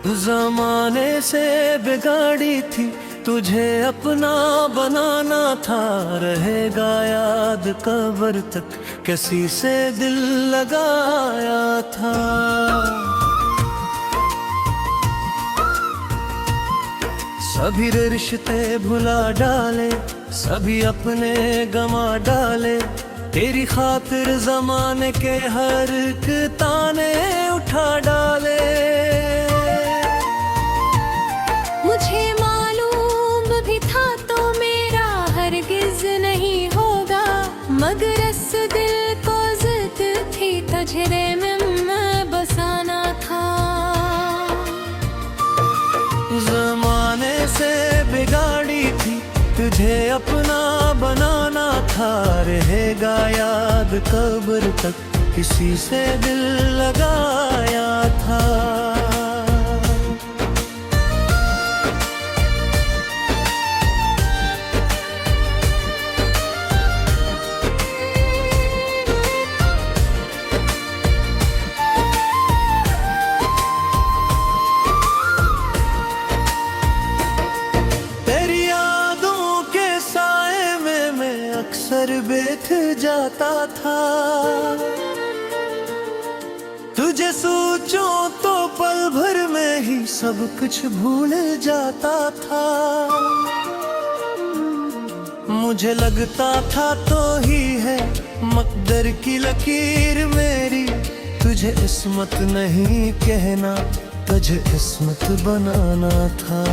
जमाने से बिगाड़ी थी, तुझे अपना बनाना था। रहेगा याद कब्र तक, किसी से दिल लगाया था। सभी रिश्ते भुला डाले, सभी अपने गमा डाले। तेरी खातिर जमाने के हर एक ताने उठा डाले। मुझे मालूम भी था तो मेरा हरगिज नहीं होगा, मगर इस दिल को जिद थी तुझे में बसाना था। जमाने से बिगाड़ी थी, तुझे अपना बनाना था। रहेगा याद कब्र तक, किसी से दिल लगाया था। अक्सर बैठ जाता था, तुझे सोचूं तो पल भर में ही सब कुछ भूल जाता था। मुझे लगता था तो ही है मकदर की लकीर मेरी, तुझे इस्मत नहीं कहना, तुझे इस्मत बनाना था।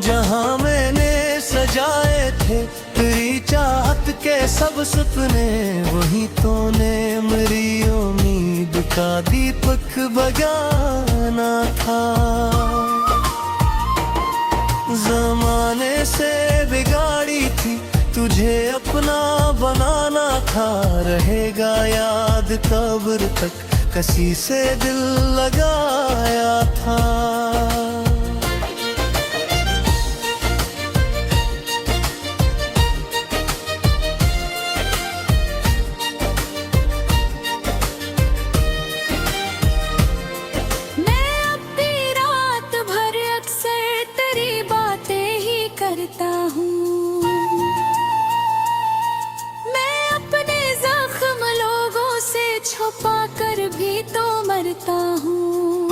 जहाँ मैंने सजाए थे तेरी चाहत के सब सपने, वही तूने मेरी उम्मीद का दीपक बजाना था। जमाने से बिगाड़ी थी, तुझे अपना बनाना था। रहेगा याद कब्र तक, किसी से दिल लगाया था। करता हूँ मैं अपने जख्म लोगों से छुपा कर भी तो मरता हूँ।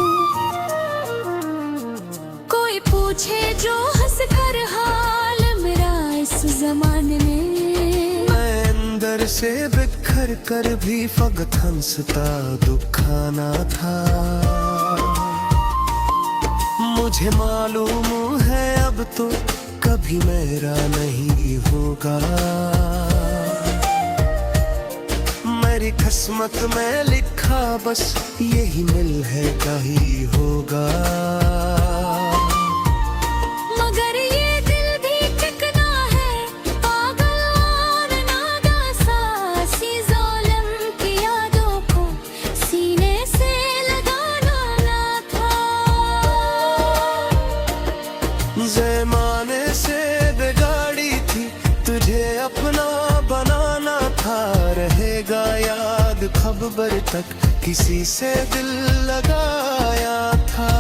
कोई पूछे जो हंस कर हाल मेरा इस जमाने में, मैं अंदर से बिखर कर भी फकत हंसता दुखाना था। मुझे मालूम है अब तो कभी मेरा नहीं होगा, मेरी किस्मत में लिखा बस यही मिल है कहीं होगा। मगर ये दिल भी टिकना है, पागल और नागा सी ज़ोलम की यादों को सीने से लगाना ना था। ज़माने से बिगाड़ी थी, तुझे अपना बनाना था। रहेगा याद खबर तक, किसी से दिल लगाया था।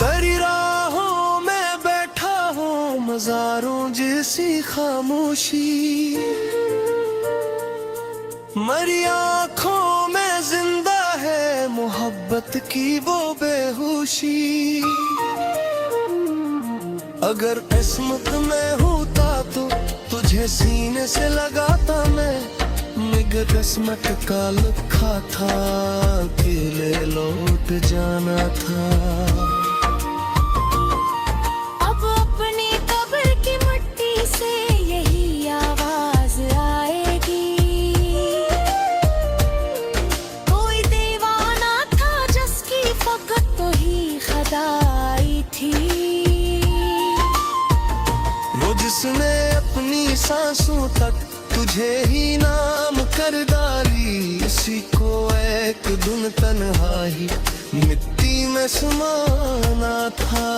तेरी राहों में बैठा हूँ, मज़ारों जैसी खामोशी, मरी आँखों में जिंदा है मोहब्बत की वो बेहोशी। अगर किस्मत में होता तो तुझे सीने से लगाता मैं, मगर किस्मत का लिखा था अकेले लौट जाना था। अब अपनी कब्र की मिट्टी से यही आवाज आएगी, कोई दीवाना था जो तुझे ही नाम कर डाली, इसी को एक धुन तन्हाई मिट्टी में समाना था।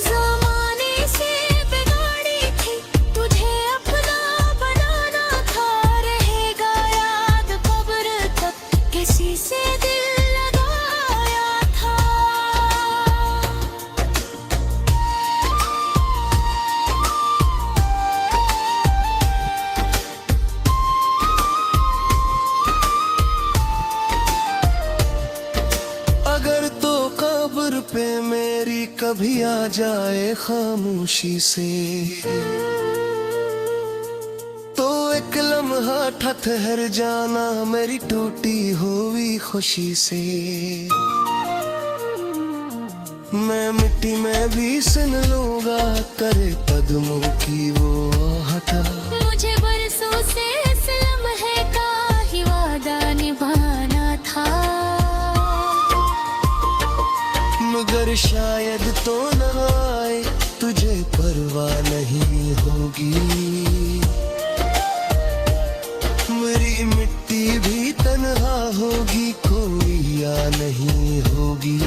ज़माने से बिगाड़ी थी, तुझे अपना बनाना था। रहेगा याद कब्र तक, किसी से दिल लगाया था। अगर तो कब्र पे मेरी कभी आ जाए खामोशी से, तो एक लम्हा ठहर जाना मेरी टूटी हुई खुशी से। मैं मिट्टी में भी सुन लूंगा करे कदमों की वो हटा। मुझे बरसों से इस लम्हे का ही वादा निभाना था। मगर शायद तो न आए, तुझे परवाह नहीं होगी। मेरी मिट्टी भी तन्हा होगी, कोई या नहीं होगी।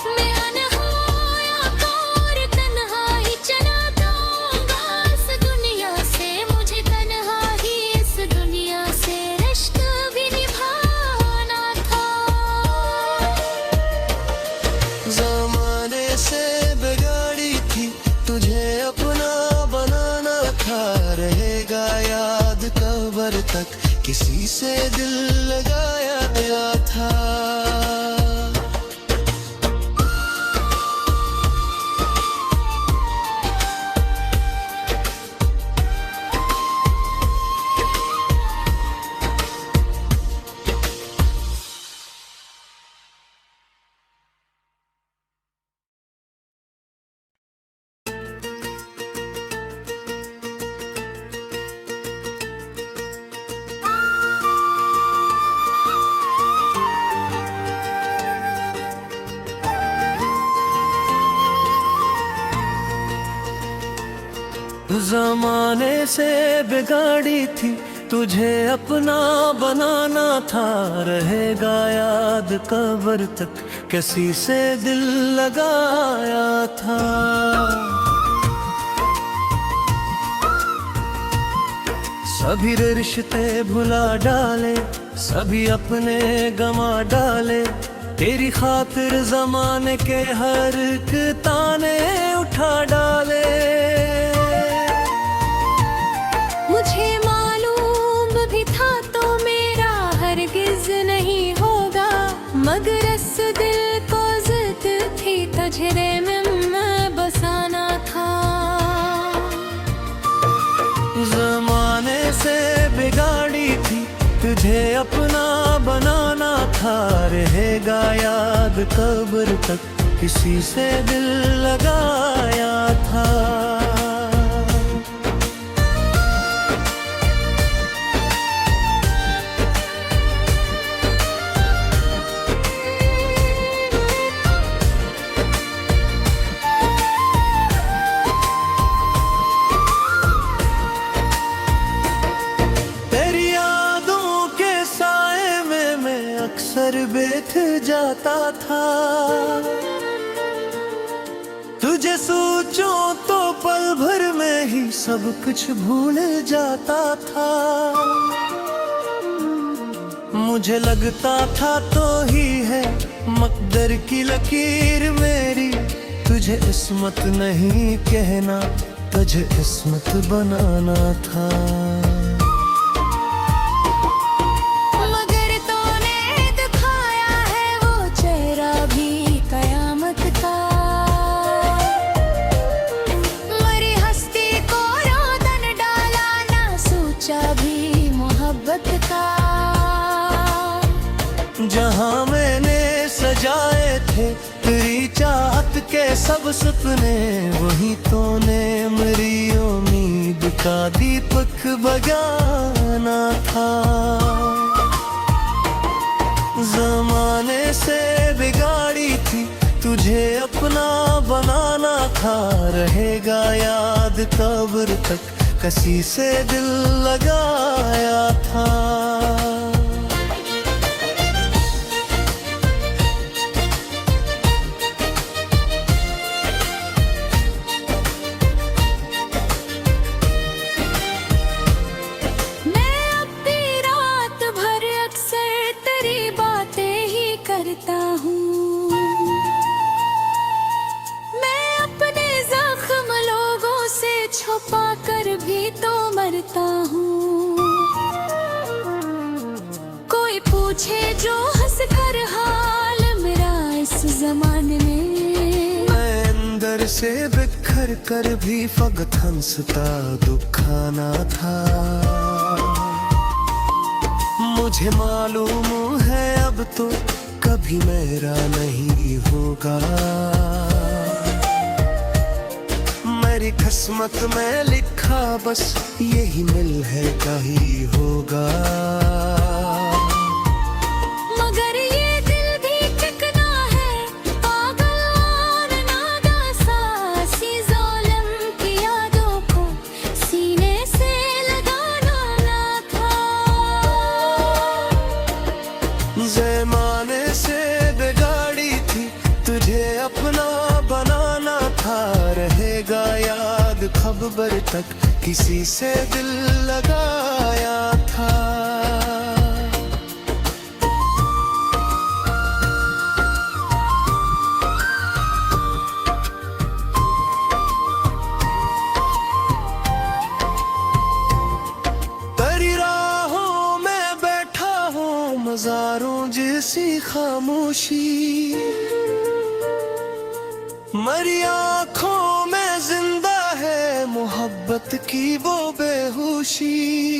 मैं अनहोया और तन्हा ही चला जाऊंगा इस दुनिया से। मुझे तन्हा ही इस दुनिया से रिश्ता भी निभाना था। ज़माने से बिगाड़ी थी, तुझे अपना बनाना था। रहेगा याद कब्र तक, किसी से दिल लगाया था। ज़माने से बिगाड़ी थी, तुझे अपना बनाना था। रहेगा याद कब्र तक, किसी से दिल लगाया था। सभी रिश्ते भुला डाले, सभी अपने गमा डाले। तेरी खातिर ज़माने के हर एक ताने उठा डाले। मुझे मालूम भी था तो मेरा हरगिज नहीं होगा। मगर इस दिल को जिद थी, तुझे में बसाना था। ज़माने से बिगाड़ी थी, तुझे अपना बनाना था। रहेगा याद कब्र तक, किसी से दिल लगाया था। अक्सर बैठ जाता था। तुझे सोचो तो पल भर में ही सब कुछ भूल जाता था। मुझे लगता था तो ही है मकदर की लकीर मेरी। तुझे इस्मत नहीं कहना, तुझे इस्मत बनाना था। जहाँ मैंने सजाए थे तेरी चाहत के सब सपने, वही तूने मेरी उम्मीद का दीपक बजाना था। जमाने से बिगाड़ी थी तुझे अपना बनाना था, रहेगा याद कब्र तक, कसी से दिल लगाया था। मैं अब भी रात भर अक्सर तेरी बातें ही करता हूँ। मैं अपने जख्म लोगों से छुपा कर भी तो मरता हूँ। कोई पूछे जो हंस कर हाल मेरा इस जमाने में, मैं अंदर से बिखर कर भी फकत हंसता दुखाना था। मुझे मालूम है अब तो कभी मेरा नहीं होगा। मेरी किस्मत में लिखा बस यही मिल है का ही होगा। मगर ये दिल भी टिकना है, पागल और नादासा सी ज़ालिम की यादों को सीने से लगाना ना था। ज़माने से बिगाड़ी थी, तुझे अपना बनाना था, रहेगा याद खबर तक, किसी से दिल लगाया था। तेरी राहों में बैठा हूँ, मज़ारों जैसी खामोशी, मरी आँखों में जिंदा है मोहब्बत की वो बेहोशी।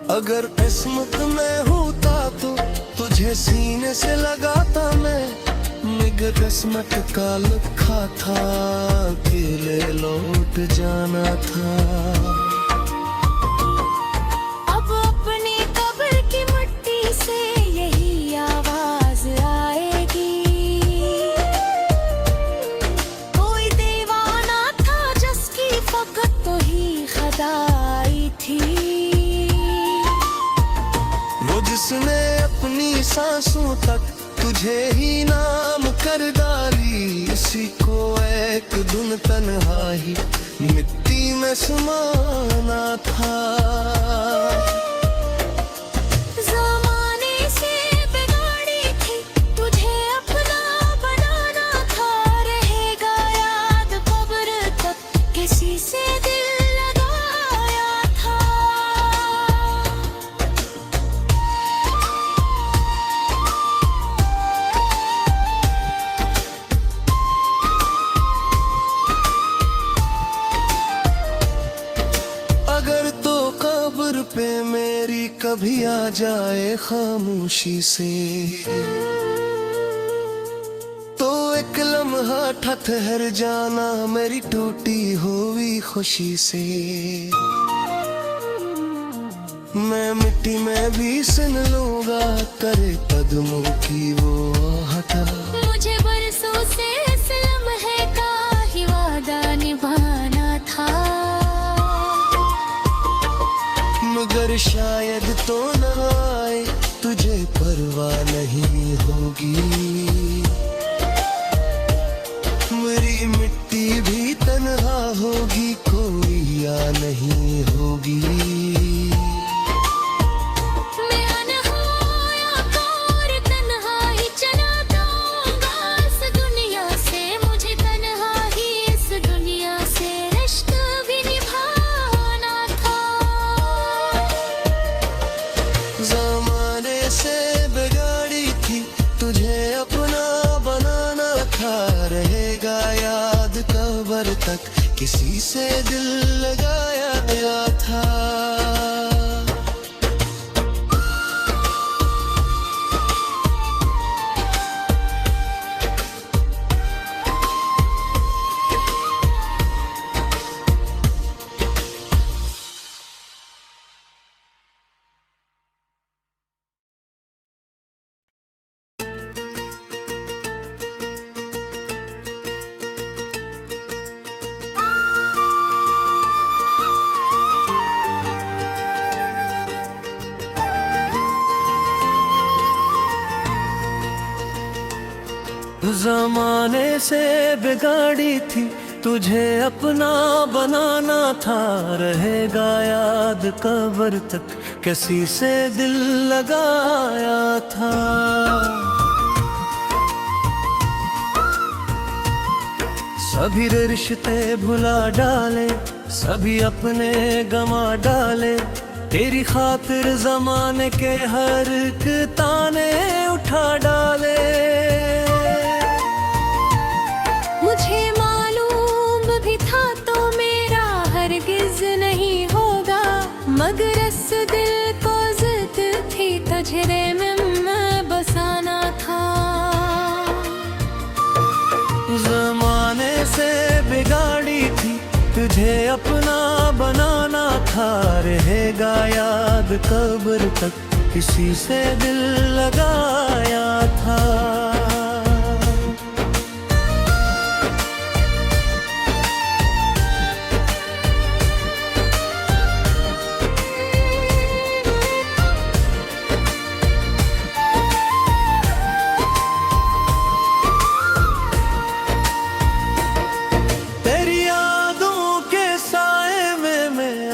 अगर किस्मत में होता तो तुझे सीने से लगाता मैं, निग किस्मत का लिखा था, अकेले लौट जाना था। अब अपनी कब्र की मिट्टी से यही आवाज आएगी। कोई दीवाना था जिसकी फकत तो ही खदाई थी। वो जिसने अपनी सांसों तक तुझे ही नाम कर डाली, इसी को एक दिन तन्हाई मिट्टी में समाना था। ज़माने से बिगाड़ी थी, तुझे अपना बनाना था, रहेगा याद कब्र तक, किसी से दिल लगाया था। अगर तो कब्र पे मेरी कभी आ जाए खामोशी से, तो एक लम्हा ठहर जाना मेरी टूटी हुई खुशी से। मैं मिट्टी में भी सुन लूंगा करे कदमों की वो हटा। मुझे बरसों से इस लम्हे का ही वादा निभाना था। मगर शायद तो न आए, तुझे परवाह नहीं होगी। मेरी मिट्टी भी तन्हा होगी, कोई या नहीं होगी। मैं अनहोया और तन्हा ही चला जाऊंगा इस दुनिया से, मुझे तन्हा ही इस दुनिया से रिश्ता भी निभाना था। ज़माने से बिगाड़ी थी, तुझे अपना बनाना था, रहेगा याद कब्र तक, किसी से दिल लगाया गया था। जमाने से बिगाड़ी थी, तुझे अपना बनाना था। रहेगा याद कब्र तक, किसी से दिल लगाया था। सभी रिश्ते भुला डाले, सभी अपने गमा डाले। तेरी खातिर जमाने के हर एक ताने उठा डाले। मुझे मालूम भी था तो मेरा हरगिज नहीं होगा, मगर इस दिल को जिद थी तुझे में बसाना था। जमाने से बिगाड़ी थी, तुझे अपना बनाना था। रहेगा याद कब्र तक, किसी से दिल लगाया था।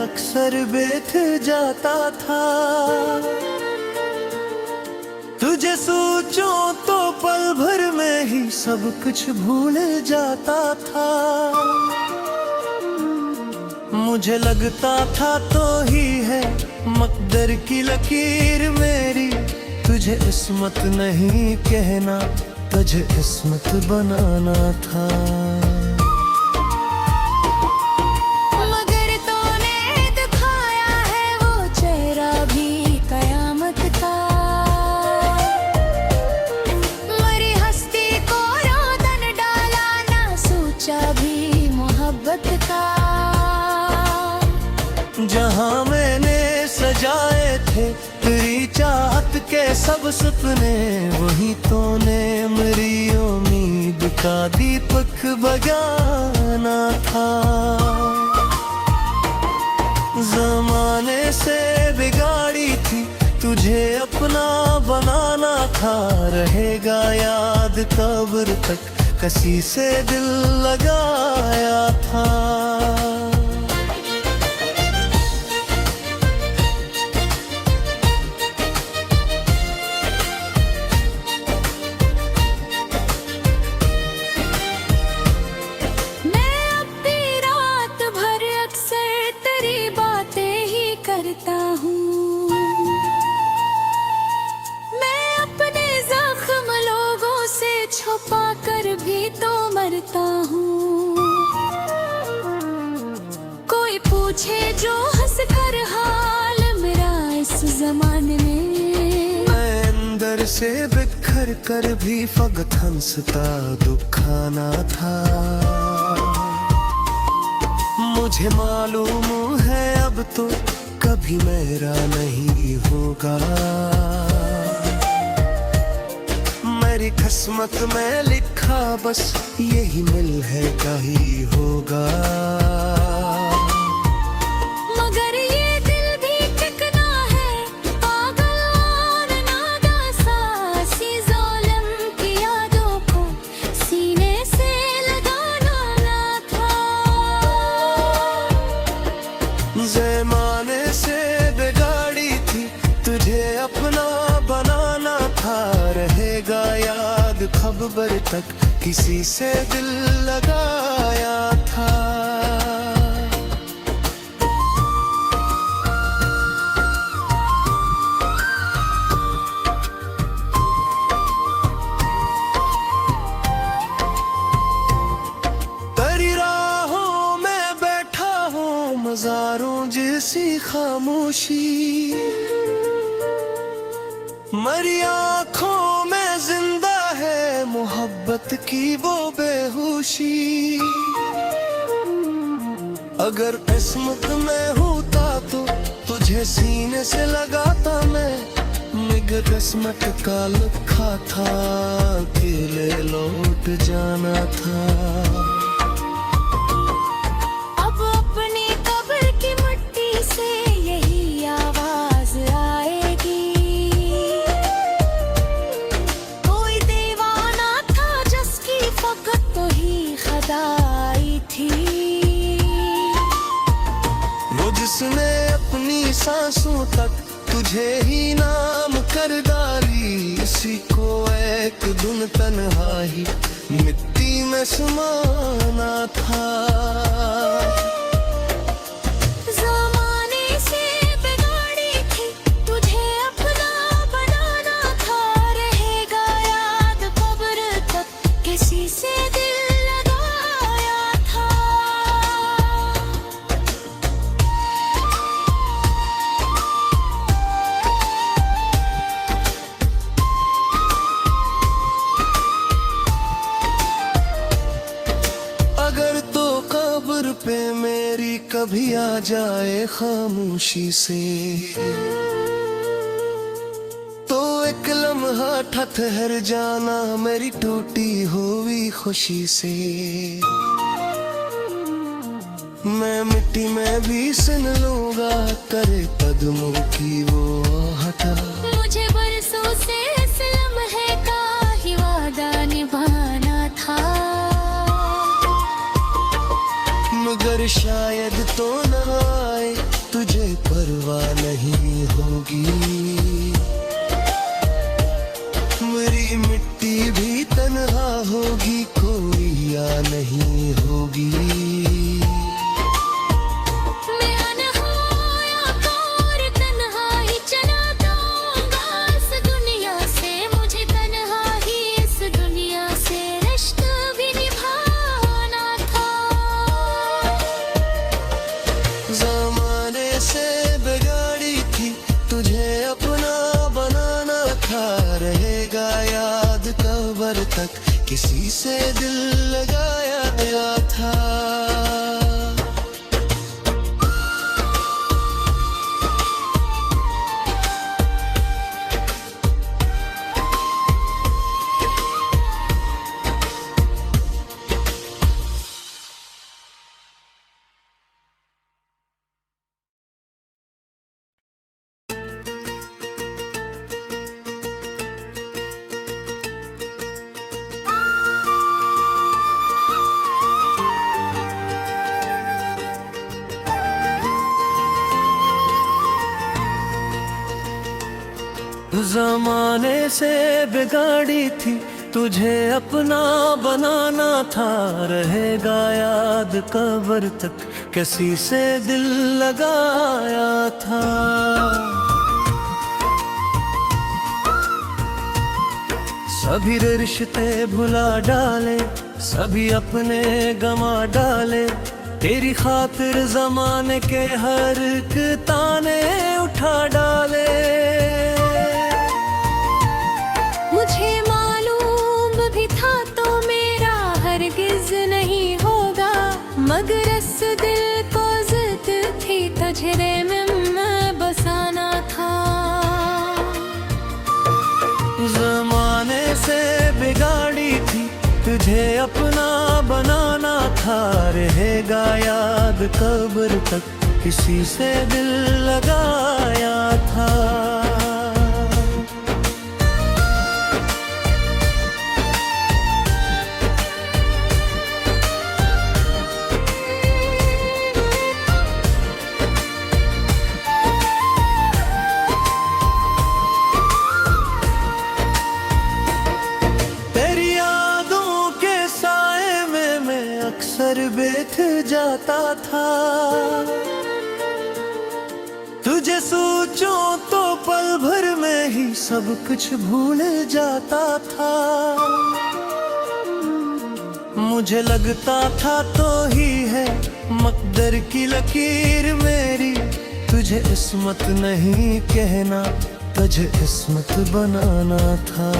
अक्सर बैठ जाता था, तुझे सोचो तो पल भर में ही सब कुछ भूल जाता था। मुझे लगता था तो ही है मकदर की लकीर मेरी, तुझे इस्मत नहीं कहना, तुझे इस्मत बनाना था। जहाँ मैंने सजाए थे तेरी चाहत के सब सपने, वही तूने मेरी उम्मीद का दीपक बजाना था। जमाने से बिगाड़ी थी, तुझे अपना बनाना था। रहेगा याद कब्र तक, किसी से दिल लगाया था। करता हूँ मैं अपने जख्म लोगों से छुपा कर भी तो मरता हूँ। कोई पूछे जो हंस कर हाल मेरा इस जमाने में, मैं अंदर से बिखर कर भी फकत हंसता दुखाना था। मुझे मालूम है अब तो कभी मेरा नहीं होगा, मेरी किस्मत में लिखा बस यही मिल है कहीं होगा। मगर ये दिल भी टिकना है, पागल और नादासा सी ज़ालिम की यादों को सीने से लगाना ना था। ज़माने से बिगाड़ी थी, तुझे अपना बनाना था। रहेगा याद खबर तक, किसी से दिल लगाया था। तेरी राहों में बैठा हूँ, मज़ारों जैसी खामोशी, मरी आँखों में जिंदा है मोहब्बत की वो बेहोशी। अगर किस्मत में होता तो तुझे सीने से लगाता मैं, निगाह किस्मत का लिखा था कि ले लौट जाना था। अब अपनी कब्र की मिट्टी से यही आवाज आएगी, कोई दीवाना था जिस जिसने अपनी सांसों तक तुझे ही नाम कर डाली, इसी को एक दिन तन्हाई मिट्टी में समाना था। ज़माने से बिगाड़ी थी, तुझे अपना बनाना था। रहेगा याद कब्र तक, किसी से दिल लगाया था। अगर तो कब्र पे मेरी कभी आ जाए खामोशी से, तो एक लम्हा ठहर जाना मेरी टूटी हुई खुशी से। मैं मिट्टी में भी सुन लूंगा करे कदमों की वो हटा। मुझे बरसों से इस लम्हे का ही वादा निभाना था। मगर शायद तो न आए, तुझे परवाह नहीं होगी। मेरी मिट्टी भी तन्हा होगी, कोई या नहीं होगी। मैं अनहोया और तन्हा ही चला जाऊंगा इस दुनिया से। मुझे तन्हा ही इस दुनिया से रिश्ता भी निभाना था। ज़माने से बिगाड़ी थी, तुझे अपना बनाना था। रहेगा याद कब्र तक, किसी से दिल लगाया था। ज़माने से बिगाड़ी थी, तुझे अपना बनाना था। रहेगा याद कब्र तक, किसी से दिल लगाया था। सभी रिश्ते भुला डाले, सभी अपने गमा डाले। तेरी खातिर ज़माने के हर एक ताने उठा डाले। मुझे मालूम भी था तो मेरा हरगिज नहीं होगा, मगर इस दिल को जिद थी तुझे में बसाना था। ज़माने से बिगाड़ी थी, तुझे अपना बनाना था। रहेगा याद कब्र तक, किसी से दिल लगाया था। अक्सर बैठ जाता था, तुझे सोचो तो पल भर में ही सब कुछ भूल जाता था। मुझे लगता था तो ही है मकदर की लकीर मेरी, तुझे इस्मत नहीं कहना, तुझे इस्मत बनाना था।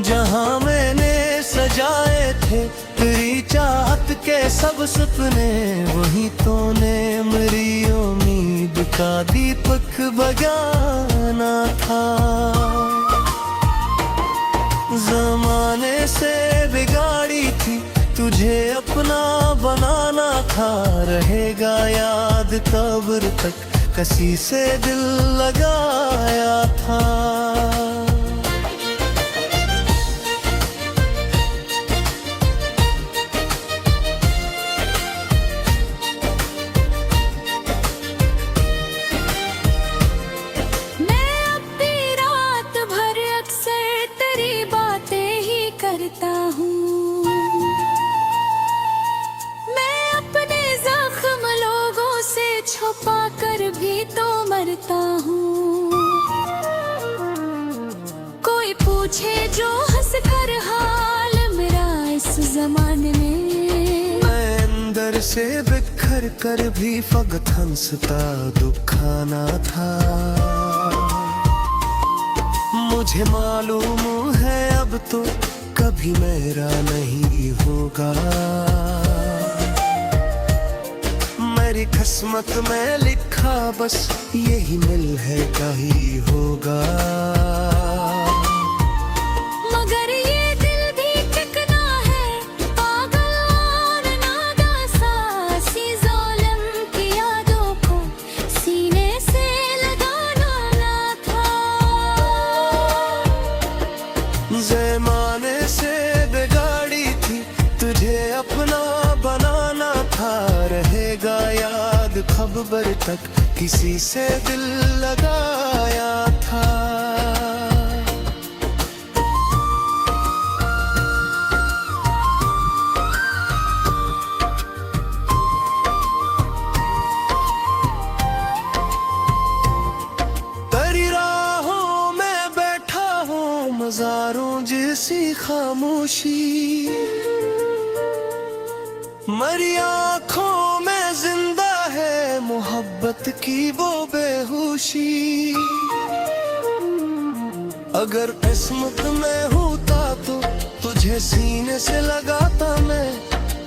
जहाँ मैंने सजाए थे तेरी चाहत के सब सपने, वही तूने मेरी उम्मीद का दीपक बजाना था। जमाने से बिगाड़ी थी तुझे अपना बनाना था, रहेगा याद कब्र तक, किसी से दिल लगाया था। मैं अब भी रात भर अक्सर तेरी बातें ही करता हूँ। मैं अपने जख्म लोगों से छुपा कर भी तो मरता हूँ। कोई पूछे जो हंस कर हाल मेरा इस जमाने में, मैं अंदर से बिखर कर भी फकत हंसता दुखाना था। मुझे मालूम है अब तो कभी मेरा नहीं होगा। मेरी किस्मत में लिखा बस यही मिल है क्या ही होगा। मगर ये दिल भी टिकना है, पागल और नादान सा, सी ज़ालिम की यादों को सीने से लगाना ना था। ज़माने से बिगाड़ी थी, तुझे अपना बनाना था, रहेगा याद खबर तक, किसी से दिल लगाया था। तेरी राहों में बैठा हूँ, मज़ारों जैसी खामोशी, मरी आँखों में जिंदा है मोहब्बत की वो बेहोशी। अगर किस्मत में होता तो तुझे सीने से लगाता मैं,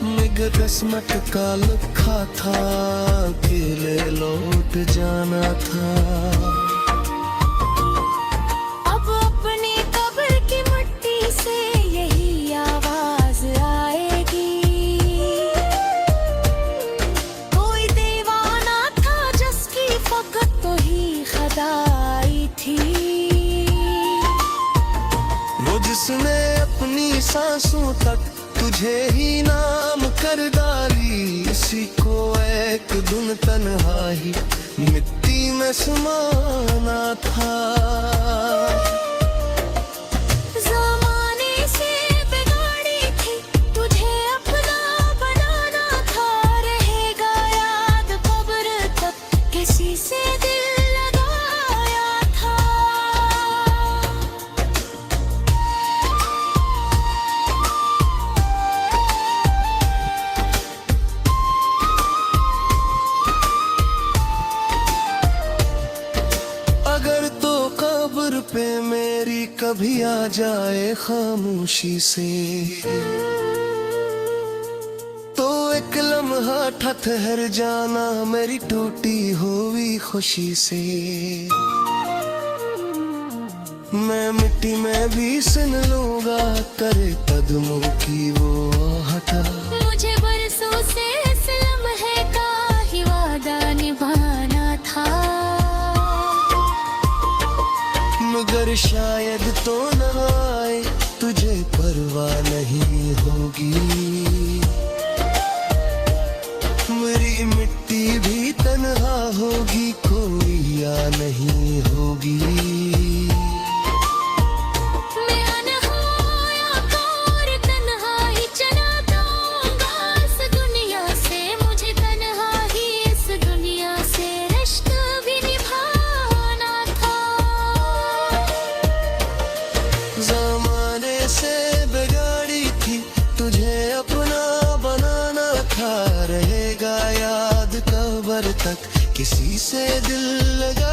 मिग किस्मत का लिखा था, अकेले लौट जाना था। अब अपनी कब्र की मिट्टी से यही आवाज आएगी। कोई दीवाना था जिसकी फकत तो ही खदाई थी। वो जिसने अपनी सांसों तक तुझे ही नाम कर डाली, इसी को एक दिन तन्हाई मिट्टी में समाना था। ज़माने से बिगाड़ी थी, तुझे अपना बनाना था, रहेगा याद कब्र तक, किसी से दिल लगाया था। अगर तो कब्र पे मेरी कभी आ जाए खामोशी से, तो एक लम्हा ठहर जाना मेरी टूटी हुई खुशी से। मैं मिट्टी में भी सुन लूंगा करे कदमों की वो हटा। मुझे बरसों से इस लम्हे का ही वादा निभाना था, मगर शायद तो न आए, तुझे परवाह नहीं होगी। मेरी मिट्टी भी तन्हा होगी, कोई या नहीं होगी। मैं अनहोया और तन्हा ही चला जाऊंगा इस दुनिया से, मुझे तन्हा ही इस दुनिया से रिश्ता भी निभाना था। ज़माने से बिगाड़ी थी, तुझे अपना बनाना था, रहेगा याद कब्र तक, किसी से दिल लगा